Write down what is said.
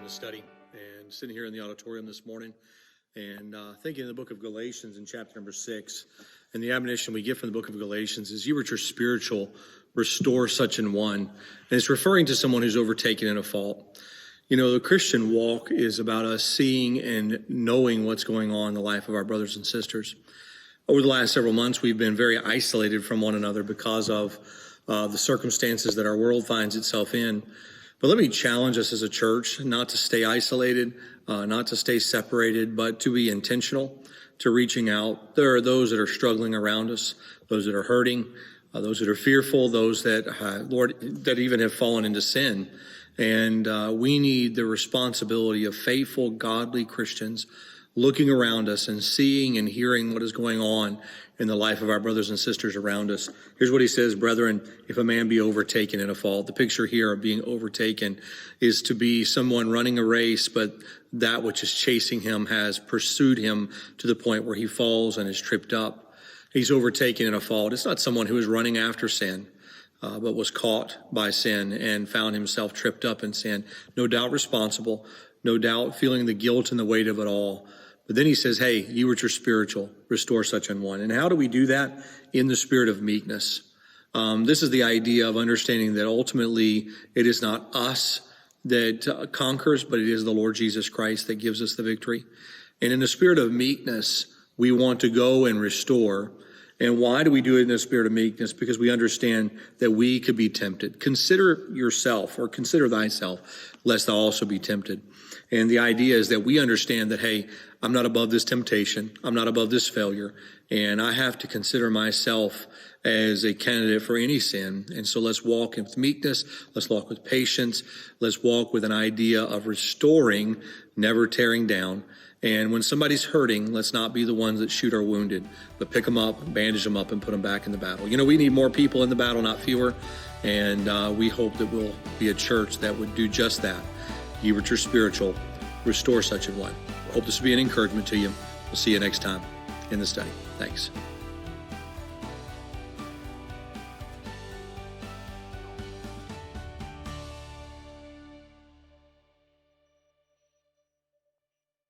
in the study and sitting here in the auditorium this morning and thinking in the book of Galatians in chapter number 6. And the admonition we get from the book of Galatians is, you which are spiritual, restore such an one. And it's referring to someone who's overtaken in a fault. You know, the Christian walk is about us seeing and knowing what's going on in the life of our brothers and sisters. Over the last several months, we've been very isolated from one another because of the circumstances that our world finds itself in. But let me challenge us as a church not to stay isolated, not to stay separated, but to be intentional, to reaching out. There are those that are struggling around us, those that are hurting, those that are fearful, those that, Lord, that even have fallen into sin. And we need the responsibility of faithful, godly Christians looking around us and seeing and hearing what is going on in the life of our brothers and sisters around us. Here's what he says: brethren, if a man be overtaken in a fault. The picture here of being overtaken is to be someone running a race, but that which is chasing him has pursued him to the point where he falls and is tripped up. He's overtaken in a fault. It's not someone who is running after sin, but was caught by sin and found himself tripped up in sin. No doubt responsible, no doubt feeling the guilt and the weight of it all. But then he says, hey, you which are spiritual, restore such an one. And how do we do that? In the spirit of meekness. This is the idea of understanding that ultimately it is not us that conquers, but it is the Lord Jesus Christ that gives us the victory. And in the spirit of meekness, we want to go and restore. And why do we do it in the spirit of meekness? Because we understand that we could be tempted. Consider yourself, or consider thyself, lest thou also be tempted. And the idea is that we understand that, hey, I'm not above this temptation. I'm not above this failure. And I have to consider myself as a candidate for any sin. And so let's walk with meekness. Let's walk with patience. Let's walk with an idea of restoring, never tearing down. And when somebody's hurting, let's not be the ones that shoot our wounded, but pick them up, bandage them up, and put them back in the battle. You know, we need more people in the battle, not fewer. And we hope that we'll be a church that would do just that. You which are spiritual, restore such an one. Hope this will be an encouragement to you. We'll see you next time in the study. Thanks.